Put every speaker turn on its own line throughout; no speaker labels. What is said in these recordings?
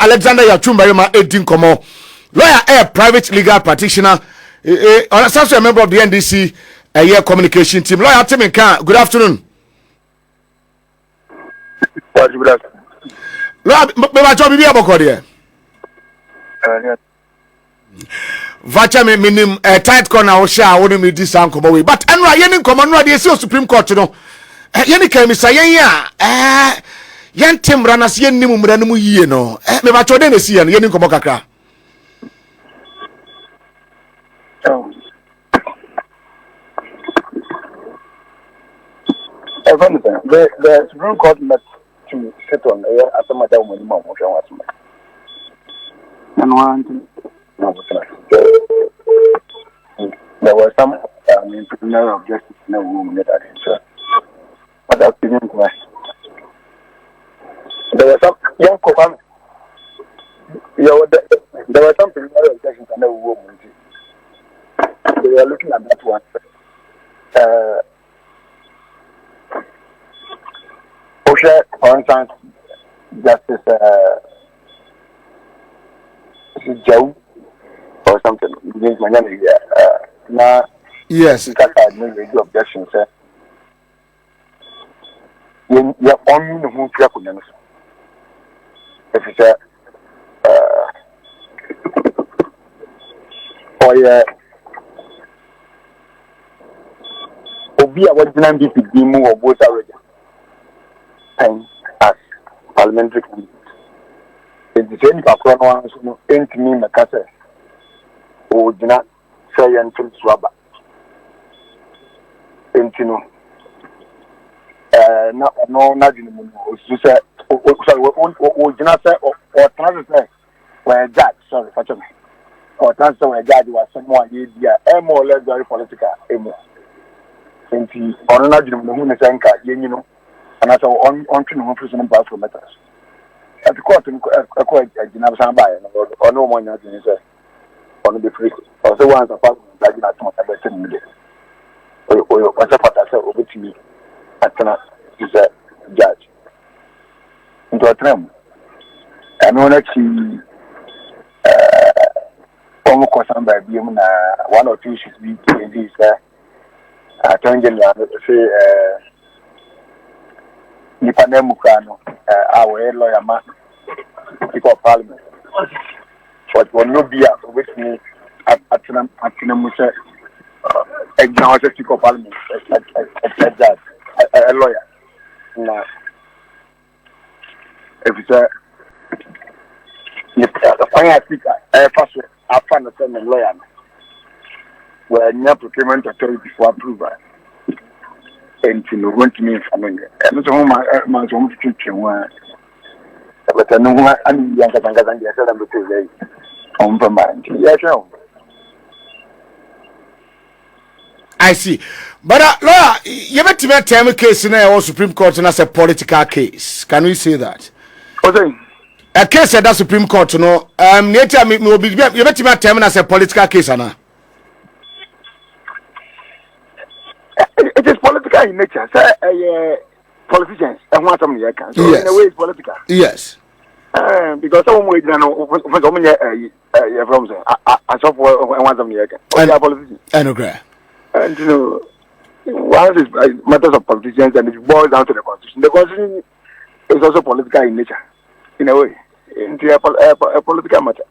Alexander Yachumbarima Edin Komo, lawyer, a private legal practitioner, also a member of the NDC communication team. Lawyer Tim Nka, good afternoon.
Good afternoon.
Lawyer, my job is about here. Vacha me minim tight corner o sha wonu me di san komo we but enra ye ni komo no de se Supreme Court no ye ni kan mi sa yen ya yen timra na se yen ni mu mra no mu yie no me ba cho de na si ye no ye ni komo kakra
the Supreme Court met to sit on after my down when mom was and one there were some preliminary objectives in the room that I didn't but I didn't know. There were some young co there were some preliminary objections in the room. They were looking at that one. For instance, Justice Gaewu or something.
yes.
I made objections. When you're on the moon, if it's Obi a what Nandi Pidimu or both already. And as parliamentary candidate. It's the same background one, ain't me, Macassa. Oh, do not say until Swaba. Ain't you know? No, not in the moon. Sorry, or do not say, or transfer where a judge, sorry, or transfer where a judge was someone, more or less very political, and he, or not in the moon, you know, and I saw on to no prison about for matters. At the court, a quite a general sambai, or no one as in say, on the free, or the ones apart from that, not much about 10 minutes. Or what's up at over to me, at is a judge. Into a tram. And when actually, almost concerned by being one or two should be these, attending, say, Nipanemukano, our lawyer man, speaker of parliament. But will not be with me at Tinamusa, now as a speaker of parliament, a lawyer. Now, if it's a fire speaker, I found a certain lawyer where near procurement authority before approval. And to know what to mean from it. And so my home to teach you one. But I know what I'm younger than the other because they home from mine. Yes,
I see. But lawyer, you met me tell me case in our Supreme Court and as a political case. Can we say that?
Okay.
A case at the Supreme Court, no. You met me tell me as a political case, Anna.
It is political in nature. Politicians and what some year can. So
yes.
In a way, it's political.
Yes.
Because some way, you know, for so many from I saw for one some year can. Politicians.
I agree.
And you know, one is matters of politicians, and it boils down to the constitution. The constitution is also political in nature, in a way, into a political matter.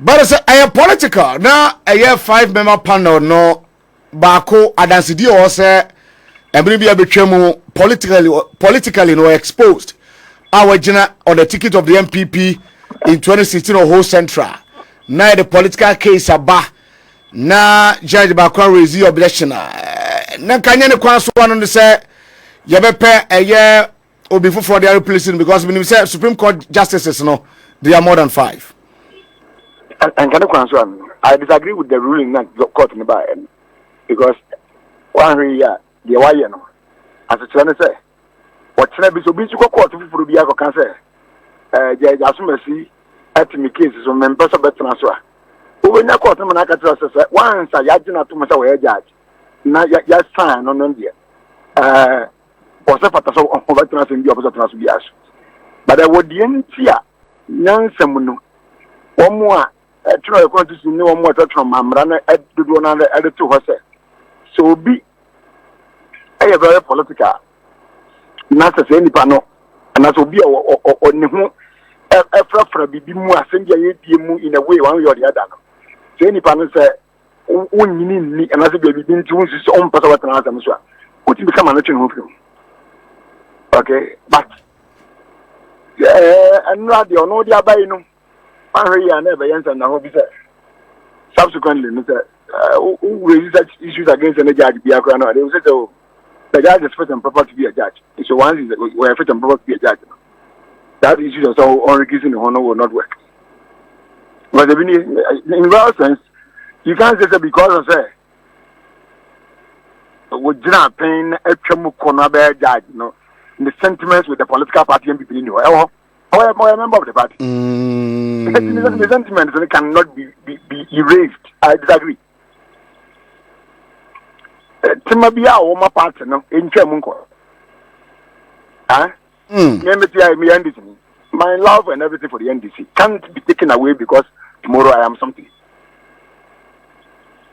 But it's a political. Now, a year 5-member panel, no. Bako adansidi o se emri bia betwemu politically no exposed our gina on the ticket of the MPP in 2016 or whole central now the political case aba na judge Bako raise objection na kanya ne kwan so no say ye bepe eye obi for the replacing because we say Supreme Court justices no they are more than 5
and can I disagree with the ruling that court in by because one year the wire no as a channel say what channel be so be to court for be aka can say judge asumasi at me cases on members of better so we na court na aka tell say once ya gina to me say we judge na ya sign no no there was a pata so on better so be opposite so be as but I would the entia nyansam no one more try to see no more from Mamrana at the one at the 2 horses. So be a very political. Not as any panel, and as will be on the a prefer be more send you in a way one way or the other. So any panel say, one you need another baby into his own person as well. Would become a national home. Okay, but and not the no dia by no. I never answer and I hope subsequently, who raises such issues against any judge be a crown. They will say, oh, the judge is fit and proper to be a judge. So once we are fit and proper to be a judge, that issue is so unrequisite honor will not work. But in real sense, you can't say that because of say, would not pain a tremor corner judge, the sentiments with the political party and people in you. I am a member of the party. The sentiments cannot be erased. I disagree. Timabia or my partner in Chemunko. My love and everything for the NDC can't be taken away because tomorrow I am something.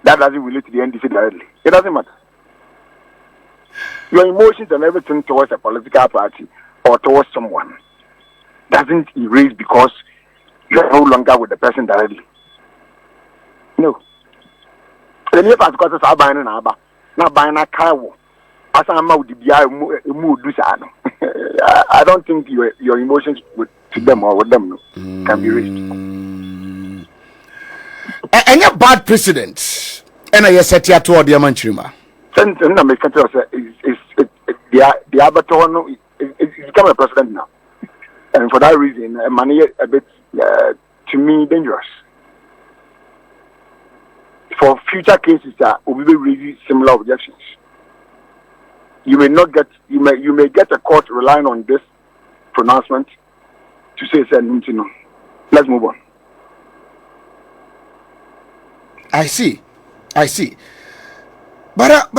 That doesn't relate to the NDC directly. It doesn't matter. Your emotions and everything towards a political party or towards someone doesn't erase because you are no longer with the person directly. No. The new particles are buying an abba, not buying a car. As I'm out the mood, I don't think your emotions to them or with them can be raised.
And your bad precedent, and I set you toward the Amanchima.
Sentence is the Abaton is become a president now. And for that reason, money a bit, to me, dangerous. For future cases that will be raising similar objections, you may not get, you may get a court relying on this pronouncement to say something. Let's move on.
I see. But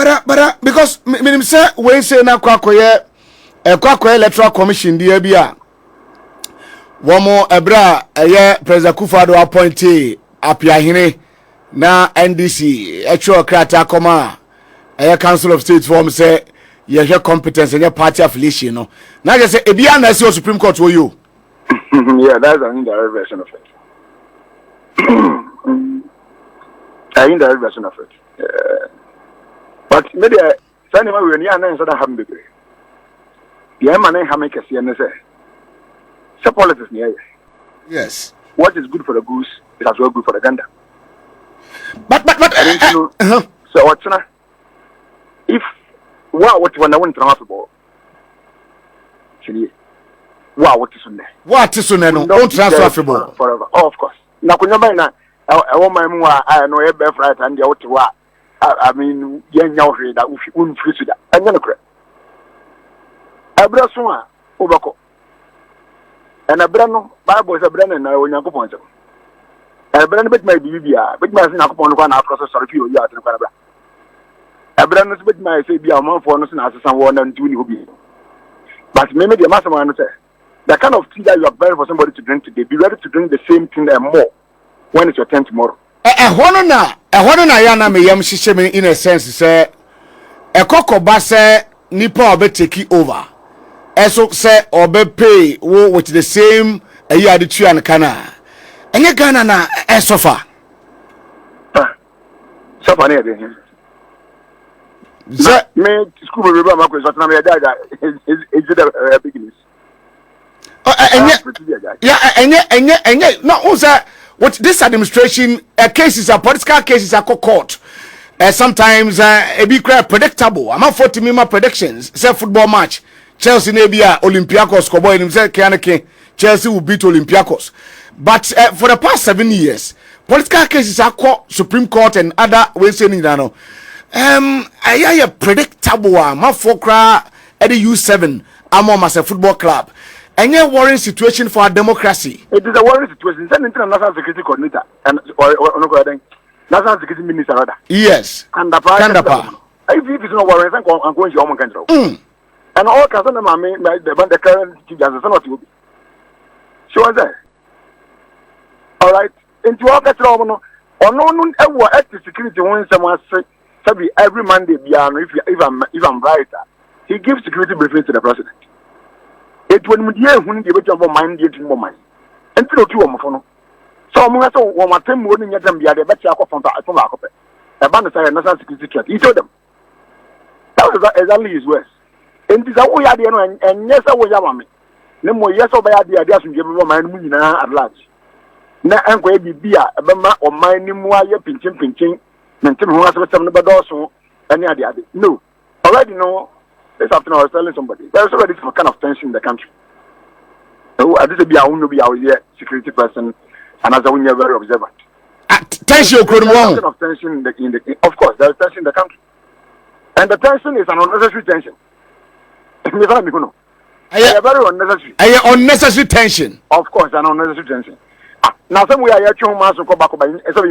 because me say we say na kwakoye electoral commission dey bia womo ebra eye president Kufado appointee apiahene na NDC actual krata koma eye council of state form say ye hwe competence and party affiliation no na just say ebia na say Supreme Court wo you.
Yeah, that's an indirect version of it. An indirect version of it. But maybe send him when you are not so happy. The man have make a CNS. So politics near.
Yes.
What is good for the goose is as well good for the gander.
But
so what's now? If what when I want to transfer ball. What is on there?
What is on there? Don't transfer ball
forever. Oh, of course. Now kun yaba na I want my mu I know e be right and the what I mean, young hwee that we wouldn't free to that. And then, a brasuma, Obako. And a brano, Bible is a brand and I will not go on. A brand bit may be, but my not upon one process or a few yards in Canada. A brand is bit my say be a month for nothing as someone and doing who. But maybe the master man say, the kind of tea that you are buying for somebody to drink today, be ready to drink the same thing and more when it's your turn tomorrow.
Ehona yana me yam hihye me in a sense say ekokoba say nipa obe take over eso say obe pay wo with the same ayi adetua an kana enye Ghana na esofa
sofa na dey me school be ba ma question na me dad is the beginnings enye
no who say what this administration cases are political cases are court sometimes a be quite predictable. I'm not 40 minute predictions say football match Chelsea nebia Olympiacos kobo in say Kianeke Chelsea will beat Olympiacos but for the past 7 years political cases are court Supreme Court and other ways saying no I predictable ma fokra at the U7 among as a football club. And a worrying situation for our democracy.
It is a worrying situation. Send international security coordinator and or national security minister rather.
Yes.
Kandapa. If it is not worrying, I'm going to your control. And all concerned the current chief justice not to be. She was there. All right. Into all that no. Or no ever at the security when someone say every Monday if I'm right, he gives security briefing to the president. It when we hear when the job of mind get more money. And to two of my so I'm going to one more time wouldn't get them be the better from the band say national security threat. He told them that was exactly his words. And this is how we are the and yes, I was me. No more yes or by the ideas to give my money at large. Na enko be bia ebema o man ni mu aye pinchim mentem ho asem no bedoso any ade. No, already no. This afternoon I was telling somebody there's already some kind of tension in the country. So I just be a no be a security person and as a when you're very observant.
Tension
kind of tension in the of course there is tension in the country. And the tension is an unnecessary tension. A very unnecessary.
Unnecessary tension.
Of course, an unnecessary tension. Now, some way I hear you mass go back by so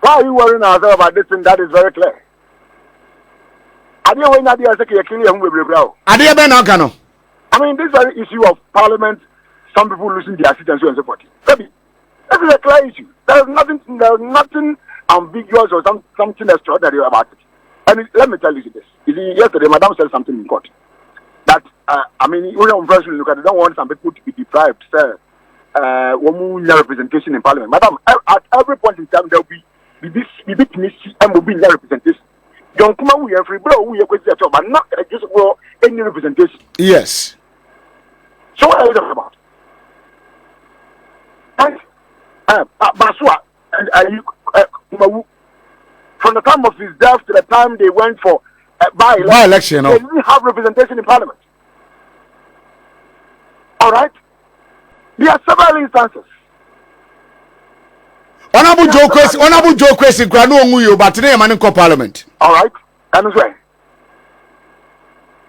why are you worrying about this thing that is very clear? I didn't win idea say clear who will blow.
I
mean, this very issue of parliament, some people losing their seat and so on and so forth. Maybe this is a clear issue. There's nothing ambiguous or something extraordinary about it. And let me tell you this. Yesterday, Madam said something in court. That, I mean, when I'm first look at it, I don't want some people to be deprived, sir. Representation in parliament. Madam, at every point in time, there will be and will be representation. Don't come out with free bro, we are going to but not just any representation.
Yes.
So what are you talking about? And Basua and from the time of his death to the time they went for
by-election,
they didn't have representation in parliament. All right? There are several instances.
Honorable Joe Kwesi Granu Onguyo, but today I'm in parliament.
All right? And why?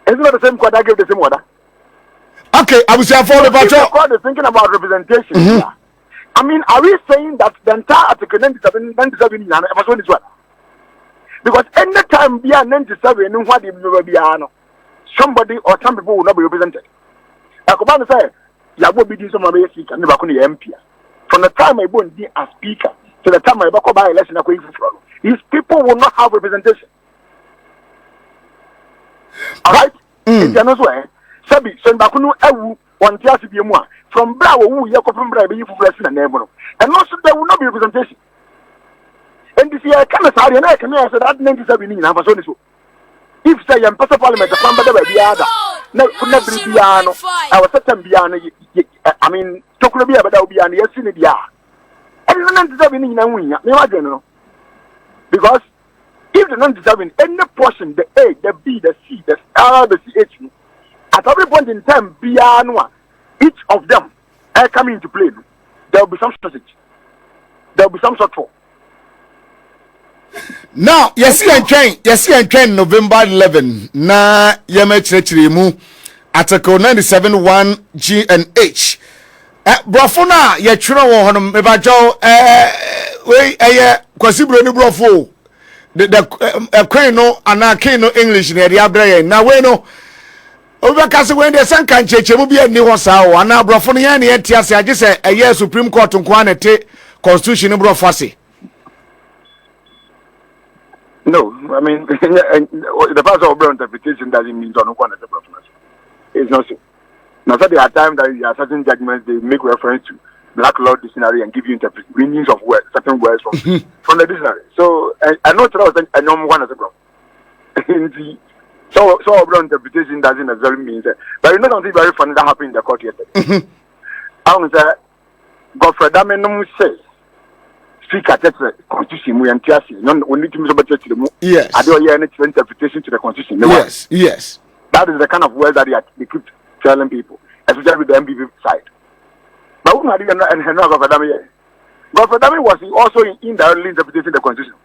Isn't it the same quota gave the same order?
Okay, I was saying for the
God is thinking about representation. Mm-hmm. I mean, are we saying that the entire article 97 is what? Because any time we are 97, somebody or some people will not be represented. Like Obama said, Yabo be some speaker, and never could MP. From the time I won't be a speaker to the time I go by election, these people will not have representation. All right? It's another way. Sabi, so Bakunu Ewu, one class to be more. From Bravo, who you from Bravo, you for blessing and neighbor. And also there will not be representation. And this year, I can say, and I can say that 97 in Amazon. If say I'm Pastor Parliament, the Pamba be other. No, could not be piano. I was certain piano. I mean, talking about that will be an yes in the year. And it's 97 in a win. Imagine, because if the 97 any portion, the A, the B, the C, the R, the CH, at every point in time, piano, each of them are coming into play. There will be some strategy. There will be some sort of.
Now, yes, and train November 11. Na yemechiri mu article 97(1) G and H. Brofona ye twere wo hono mebajo we kwasibro ni brofo the queen no ana king no English na dia breye na we no obeka se we de sanka nchechemu bi ani ho saa o ana brofona ye na ye tiase age se Supreme Court nko anete constitution ni brofo ase.
No, I mean, the part of interpretation doesn't mean don't want to. It's not so. Now, so there are times that there are certain judgments they make reference to Black Law Dictionary and give you meanings of words, certain words from the dictionary. So I know that I know one as a problem. So interpretation doesn't necessarily mean that. But you know something very funny that happened in the court yesterday. I was Godfrey Damenum says. Speaker text constitution we antiasi no only to me church the
yes
I don't hear any interpretation to the constitution no
yes
that is the kind of words that they keep telling people especially with the MBB side but who had and Godfrey Dame was also indirectly interpreting the constitution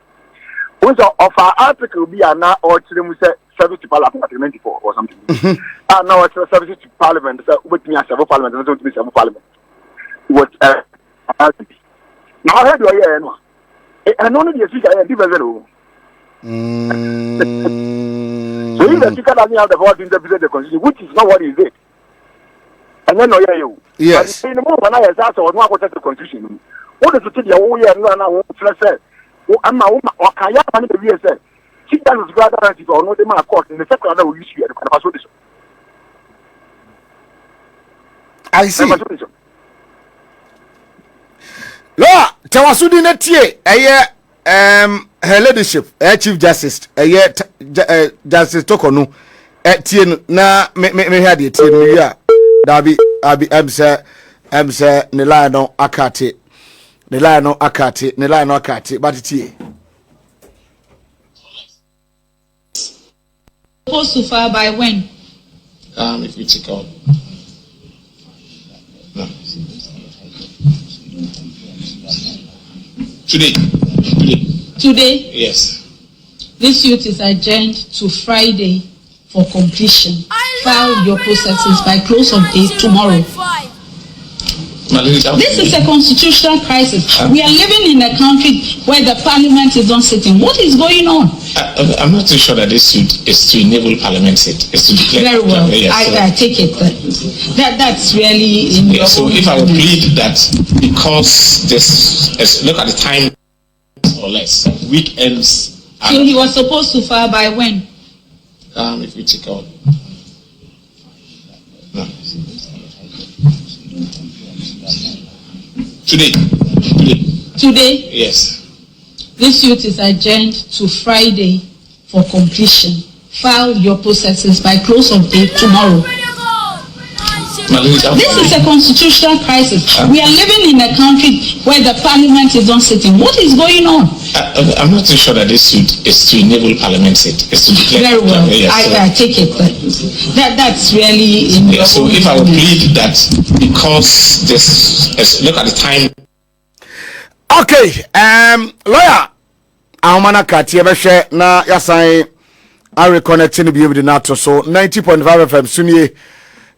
when so of our article be now or to say service to parliament 94 or something now it's service to parliament so with me as several parliament and don't be several parliament what now I heard you no. And only the speaker and different. So if the speaker doesn't have the power to interpret the constitution, which is not what is it. and then no you.
Yes.
In the moment when I asked or no the constitution. What is the whole year no say? I'm not or can you find the year say? Keep that is rather than or no the court in the second that we use here and this.
I see. Law, Tawasudi netie her leadership, Chief Justice, Justice Tokonu, Tien na me had it in ya. Dabi abi emse Nilano Akate. Nilano Akate, but it's
supposed to file by when?
If we check out. No. Today? Yes.
This suit is adjourned to Friday for completion. File your processes by close of day tomorrow. This is a constitutional crisis. We are living in a country where the parliament is not sitting. What is going on?
I'm not too sure that this suit is to enable parliament sit. It's to declare.
Very well. I take it. That's really in your
so if I would plead that because this, look at the time or less, weekends.
So he was supposed to file by when?
If we check out. No. Today? Yes.
This suit is adjourned to Friday for completion. File your processes by close of day tomorrow. This is a constitutional crisis. We are living in a country where the parliament is not sitting. What is going on?
I'm not too sure that this suit is to enable parliament sit. It's to declare.
Very well. I take it. That's really in your
so if I would plead that because this, look at the time.
Okay, lawyer, Amana Kati Ebeshe na yasan I reconnecting be with the NATO so 90.5 FM Sunye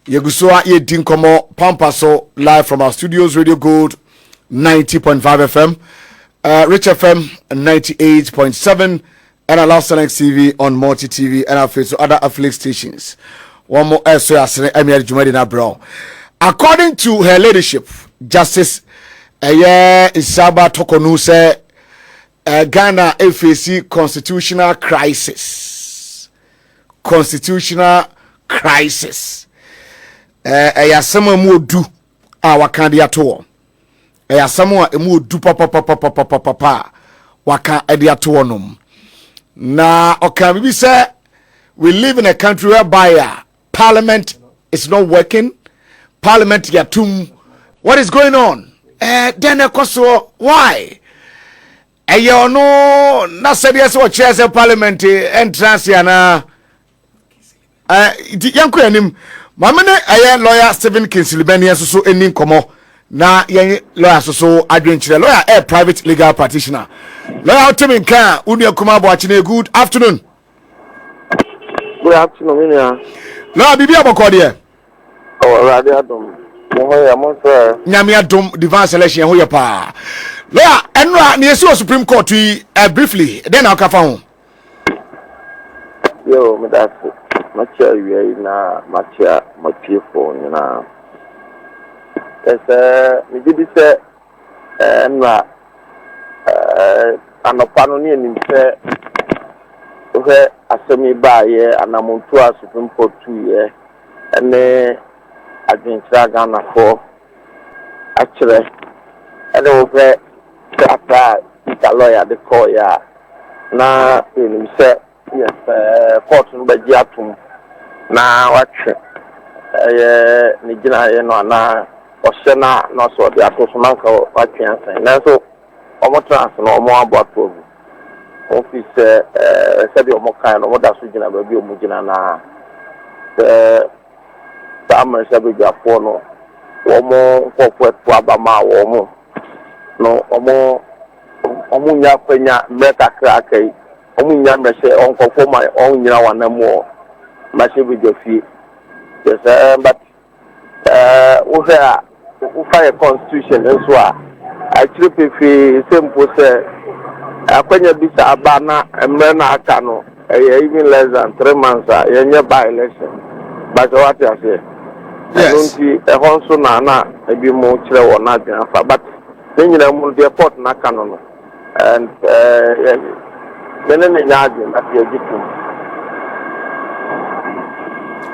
Yegusua ye dinkomo Pampaso live from our studios Radio Gold 90.5 FM, Rich FM 98.7 and allow Select TV on Multi TV and our face other affiliate stations. One more so Emir Jumadina Brown. According to her leadership, Justice Isaba Tokonu say Ghana FAC constitutional crisis. Sama mu du a waka de ato. Sama mu du papa waka de ato nom. Na oka bibi say we live in a country whereby parliament is not working. Parliament yatum. What is going on? Then why? You know, na serious what chairs of parliament entrance yana. Yanko yanim. Mamene lawyer Stephen Kinsley so eni komo na lawyer so adwenchire lawyer private legal practitioner. Lawyer Otemin kan unu akuma bo achine good afternoon.
Good afternoon,
Lawyer bibi aboko de.
Oh, radio dom.
Nyame adom divine selection ho ye pa. Lawyer enra na yesi Supreme Court briefly then I'll kafa ho.
Yo, me that's macha we na macha matiefo na. Me did say enra anopano ni nim say ohe asemi ba ye anamontu a Supreme Court 2 ye ene adventure Ghana for actually and over the lawyer the call ya na in say yes court no be atum na watch ni gina ye no na o na no so the ato so man ka watch answer na so omo trans no omo aboto office said omo kan no da so gina ba bi omo gina na Summer Sabuja Fono, Omo, Corporate Wabama, Omo, no, Omunya Pena, Meta Krake, Omunya Mese, Uncle for my own now and more, Massive fee. Yes, but we fire constitution as well. I trip if he simple say, Aquanya Bisa Abana and Mena Akano, even less than 3 months, a nearby election. But what I say.
Yes.
Also na maybe more children or not, but then you know the port na canon and then in the yard at your gitum.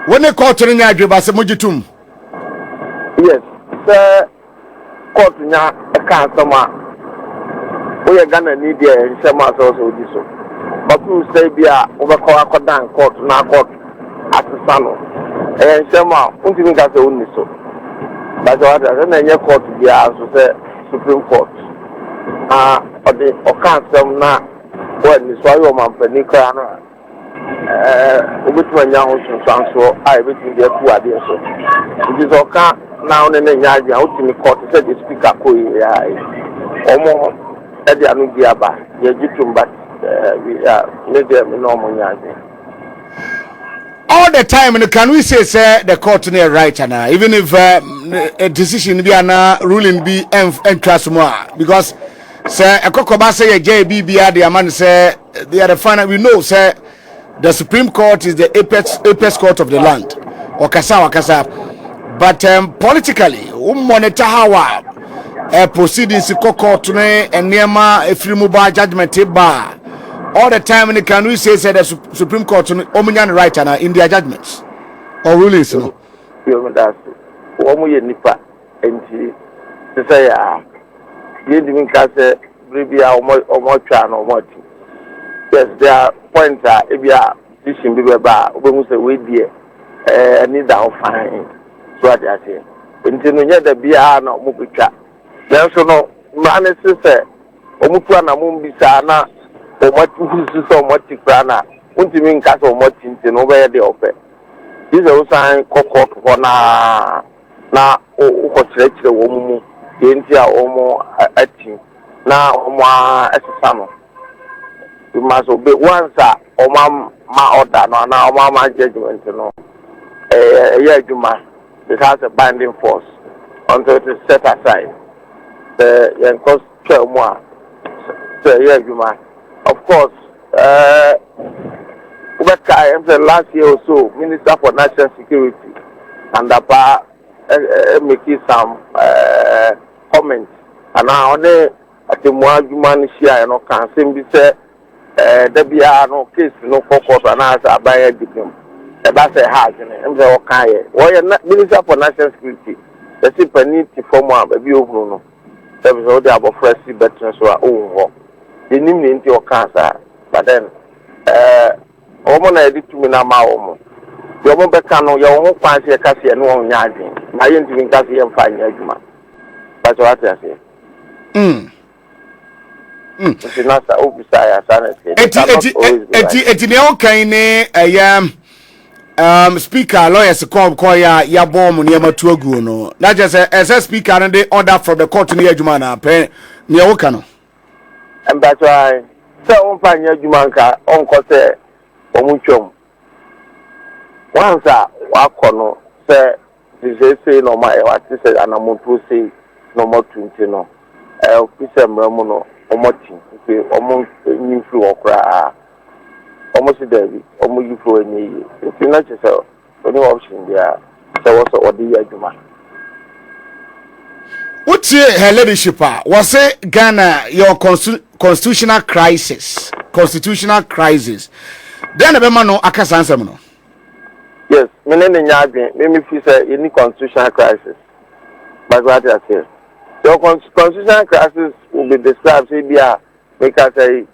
When they call to the yard, you pass a mujitum.
Yes, sir. Court na a customer. We are gonna need the some also this. But you say be a overcall court na court at the salon. And some until got the only so. But what I don't know court be as say Supreme Court. Or the or some na when this why your man penica which one young so I waiting there to idea so. It is okay now in the yard out in the court said the speaker almost at the Anugiaba, Yajitum, but we are medium normal yard.
All the time, and can we say, sir, the court near right now, even if a decision be a ruling be and trust more, because sir, a cocoba say a JBB, the man say they are the final. We know, sir, the Supreme Court is the apex court of the land, or Kasa. But politically, monitor how proceedings in court and Nema a free mobile judgment bar. All the time, and can we say the Supreme Court Ominian right in their judgments or rulings? No,
that's one way nipa and to say, you didn't cast a bribia or more chan or more. Yes, there are points if you are fishing bigger bar, when we say we dear, need our fine. So I say, until you get the beer no mupicha. There's no man sister, Omupana Mumbisana. Or what is so much crana, won't mean castle much in over the offer. This is also cocoa for now, what stretch the woman, the India almost acting now, as a son. You must obey once, or my order, now, my judgment, you know. It has a binding force until it is set aside. The young cost 12 more. So, of course, last year or so, Minister for National Security and making some comments. And now at the more human share, can simply say there be no case, no focus on us by a victim. That's a hard Minister for National Security, the people need to form a view of Bruno. There was all the above fresh veterans who are own. The name into your cancer, but then, woman, I did to me now. Your mobile cano, your own fancy a cassia and one yarding. I ain't even cassia and fine yardman. That's what I say. It's not the officer,
it's speaker, lawyers, call Koya, Yabom, Yama Tuaguno. Not just as a speaker and they order from the court near Jumana, near Okano.
And that's why so find your Jumanka on Cote or Muchum. Once Wakono say no my what is it and I'm to say no more to I'll piss a murmuno or motin, almost new flu or cry. Almost a day, almost you for any. If you're not yourself, no option there. So also what the Juma.
What's her leadership? Was it Ghana your constitutional crisis? Constitutional crisis. Then a man akasansamno.
Yes, many nyadi. Maybe if you say any constitutional crisis. But what I say, your constitutional crisis will be described. Say, make us say.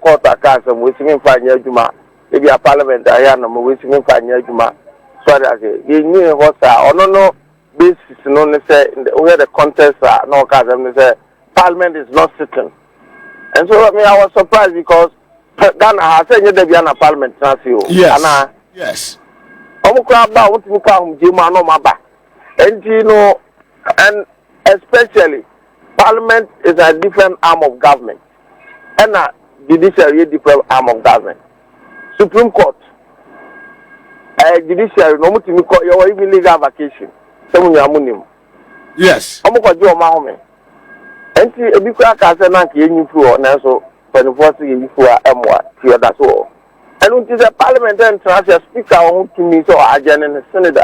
Court accounts and waiting for your Juma. Maybe a parliament, I am waiting for your Juma. So I say, you knew what or no basis, no, say, where the contest are, no, because say, parliament is not sitting. And so, I was surprised because Ghana has said there be a parliament,
yes. Yes.
And especially, parliament is a different arm of government. And judiciary different arm of government. Supreme Court, judiciary, no much you even legal vacation. Some you are
yes.
I'm going to do my home. And see, a big crack as a man, you for so 24 years for M1, that's all. And when the parliament then transfer speaker to me, so I join in the Senate.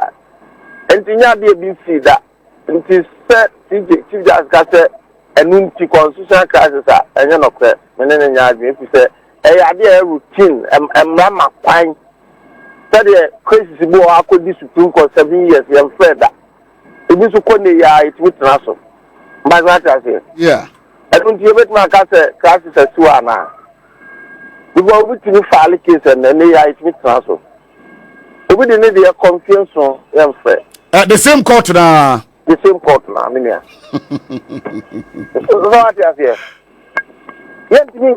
And Tinya be a big see that. It is set, Chief Justice Cassette, and Nunti constitutional crisis, and you're not there. And then you say, hey, idea routine, and Mama Pine. Study a crazy boy, I could be Supreme Court 7 years, young friend. It is a corner, it's with Russell. But what I say,
yeah.
I don't give it my crisis as to Anna. We go with the file case and then they are with Russell. We didn't need a confusion, young friend.
The same court now.
The same court now, I mean, yeah. What I say, yet me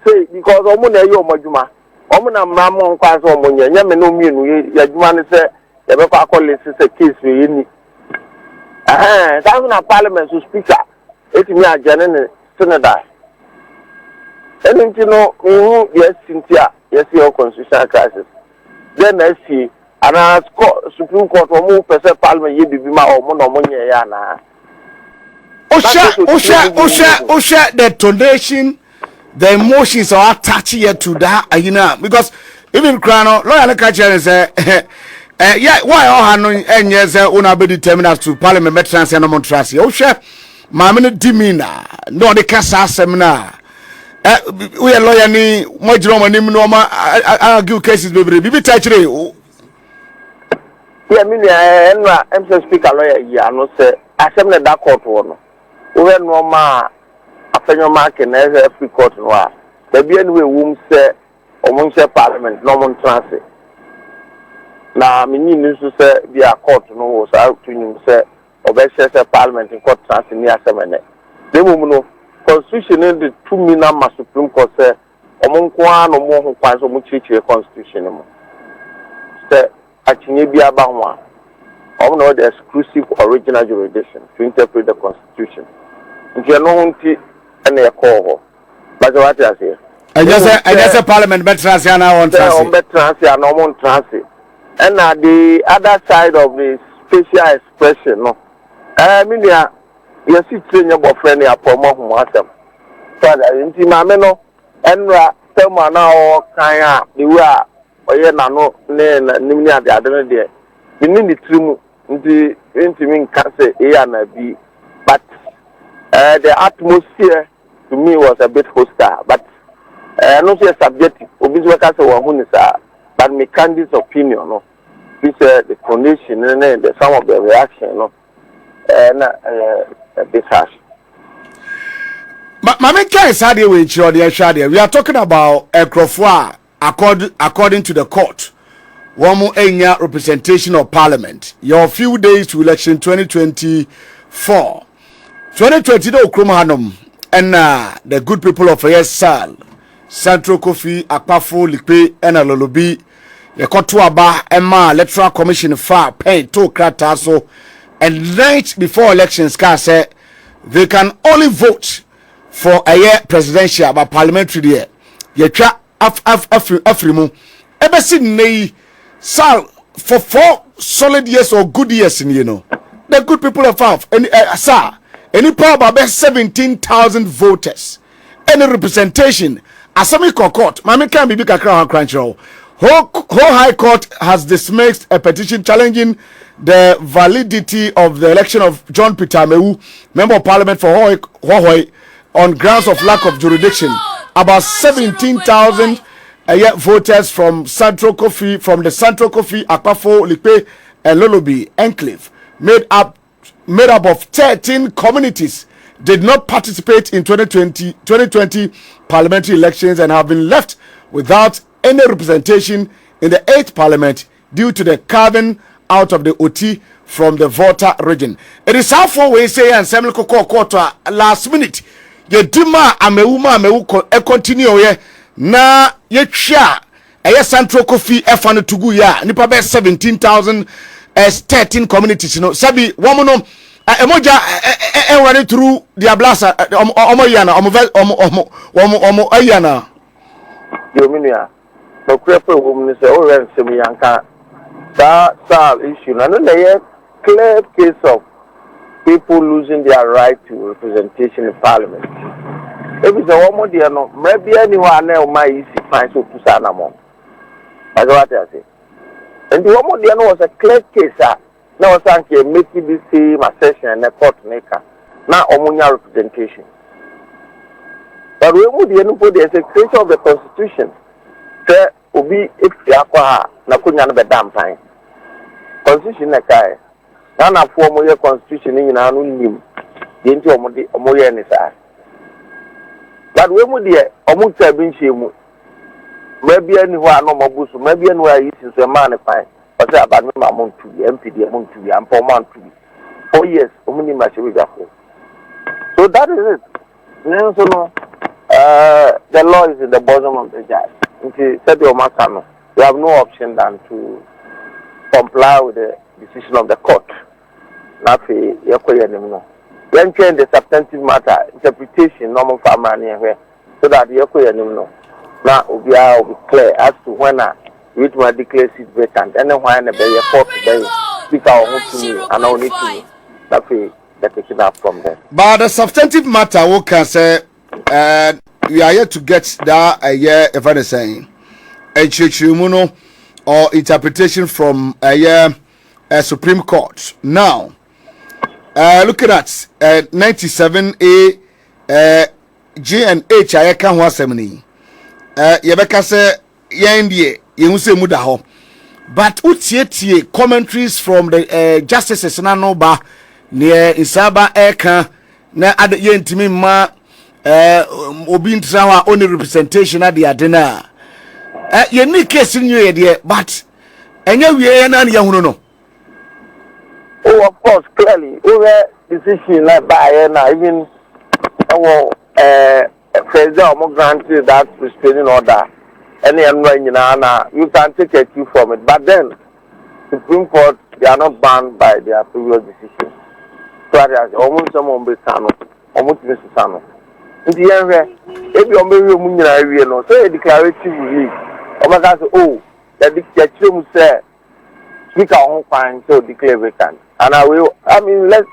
say because I'm on your Majuma. Omuna mama nkwaso omunye nyame no mienu ya djuma ne se ya be kwa call se case we ni na parliament so speaker etimi ajane ne senator enintino yes Cynthia yes your constitutional crisis then I see ana Supreme Court omu pese parliament ye bibi ma omu no omunye ya na
Osha the donation. The emotions are attached here to that, because even Crano, lawyer catcher say, yeah, why all Hanoi and yes, una be determined to Parliament Metrans and Montrasi. Oh, chef, Mamma Dimina, no, the Casa seminar. We are lawyer ni, Mojro, and Nimnoma, argue cases, baby, be touchy.
Yeah, I'm speaker lawyer, yeah, no, say, I send that court one. We are no ma. Afenyo mark in every court no there be anyway whom say omunche parliament no mon transit na me ni nso say be a court no was out to him say obese say parliament in court transit ni asemene dem no constitution the 2 million Supreme Court say omunko an no mo ho kwan so mo chichire constitution mo say achinye bi aba ho a no the exclusive original jurisdiction to interpret the constitution nti no hunti and a call. But what I say? I
just say Parliament Metrans on
transit. And the other side of the special expression, no. I mean, you see, train your boyfriend here for more who want them. So, in Mameno, and Selma now, Kaya, the way, or you know, Nimia, the other day. We need the trim, the intimate cancer, A and B. But the atmosphere to me was a bit hostile, but not so subjective. But my candid opinion, no, this the condition and the some of the reaction, no, a bit harsh. We are talking about a Crofwa according to the court. One more representation of Parliament. Your few days to election 2024. 2020 Okromahanum and the good people of Sal, Central Kofi, Akpafo, Likpe, and Lolobi, the Kotuaba, Emma, Electoral Commission, Far, Pay, To Krataso, and night before elections, said they can only vote for a year presidential but parliamentary year. You try Afrimu, ever seen me, Sal, for 4 solid years or good years, the good people of Far, and Sir. Any power about 17,000 voters. Any representation. Asami court. Mami can be big crown cruncher. Whole High Court has dismissed a petition challenging the validity of the election of John Peter Mewu, Member of Parliament for Hohoi, on grounds of lack of jurisdiction. About 17,000 voters from the Central Kofi, Akpafo, Likpe, and Lolobi enclave made up of 13 communities did not participate in 2020 parliamentary elections and have been left without any representation in the 8th parliament due to the carving out of the OT from the Volta region. It is how far we say and Samuel Quarter last minute. Ye dima amewu continue ye na ye chia Central Kofi efano tugu ya nipa be 17,000 as 13 communities, sabi woman emoja running through the ablasa omoyana ayana yominia no crepe woman say o ren semi yanka that issue na no clear case of people losing their right to representation in parliament. If it's a woman there no maybe anyone na my easy find so to sana mo. That's what I say. And the woman there was a clear case na o san ke make the same assertion na court maker na omunya representation. But we would there's a creation of the constitution. Say obi if yakwa na kunya no bedam pan. Constitution na kai. Na form your constitution ni na no nim. The nti omoye ni sa. But we would there omuta bi nhemu. Maybe any ho no mabusu, maybe any way is a man fine. But about me amount to be MPD amount to be and for month to be 4 years, omuni machivi gafo. So that is it. So the law is in the bosom of the judge. Nti said your matter, you have no option than to comply with the decision of the court. Nafi yakoye nimno. Then change the substantive matter interpretation normal for money here so that yakoye nimno. Now we are clear as to when which one declares it vacant and then when the court speak our own to me and I need to that we get it up from there. But
the substantive matter we can say we are yet to get that if I saying a chichimuno or interpretation from a Supreme Court. Now looking at 97A G and H I can was semini. Yebeka say yendie yehuse mu da ho but utietie commentaries from the justices na no ba ne isaba eka na ade yentimi ma obi ntra wa only representation ade adena ye ni case nyu de but enya wie na ne yahunu no.
Oh, of course, clearly decision like by na even President Omo granted that restraining order. Any you can take a cue from it. But then, Supreme Court, they are not bound by their previous decision. So as almost someone be Sano, almost Mr. Sano. In the end, if you are no, say a declarative release. Omega say, oh, the dictator say, speak our own fine, so declare vacant. And I mean, let's,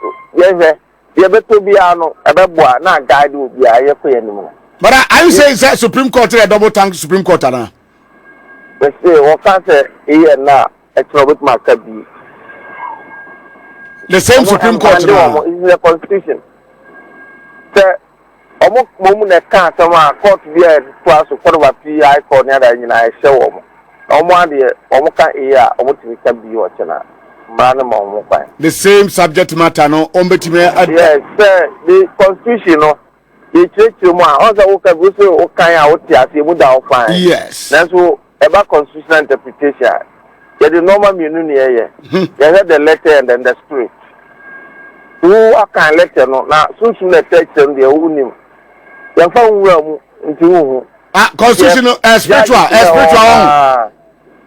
you better be a na guide will be a year anymore.
But I say that Supreme Court a double tank Supreme Court na.
They say what can say here now a trouble must be.
The same Supreme Court now.
Is the constitution. Say omo momu na kan sama court be to so for PAA court na da nyina e hye wo. Omo ade omo kan here omo timi kan bi o chena.
The same subject matter no ombetime.
Yes, sir. The constitution no. The church mo also o ka go so o kan ya o ti ase mu da o fine.
Yes.
That's so about constitutional interpretation. The normal meaning here. You have the letter and then the spirit. Who can letter no na so the text and the unim. You found well into
constitutional spiritual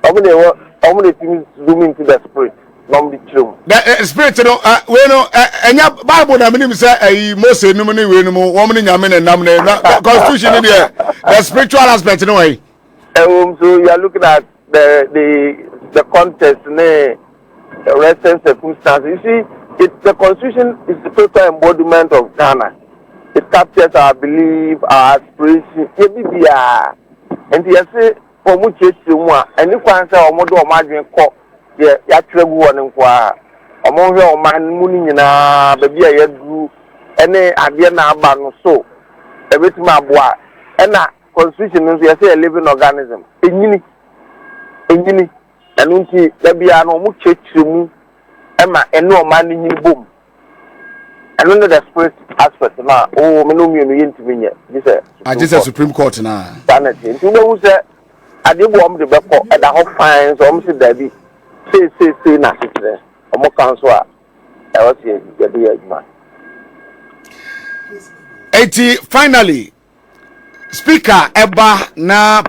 Omo the things zoom into the spirit.
The spirit no we no enya Bible na menim say Moses no ne we no mo wo ne nyame na nam na constitution there the spiritual aspect no way.
So you are looking at the context the recent circumstances. You see the constitution is the total embodiment of Ghana. It captures our belief, our aspiration, and you say for mu chechi mu a any kwan say omodo omadwen ko ya tregu won kwa omonhwe oman mu ni nyina ba bia ya du ene ade na aba no so ebetima aboa ena constitution no say a living organism enyini anu nti da bia no mu chechi mu ema ene oman ni nyini bom anu the spirit aspect na oh me no mienu yentimi nye
this Supreme Court na
sanity nti wo say ade bo om de beko e da ho fine so om se da bi say na sitre omo council a e was ye do aduma.
Finally speaker eba na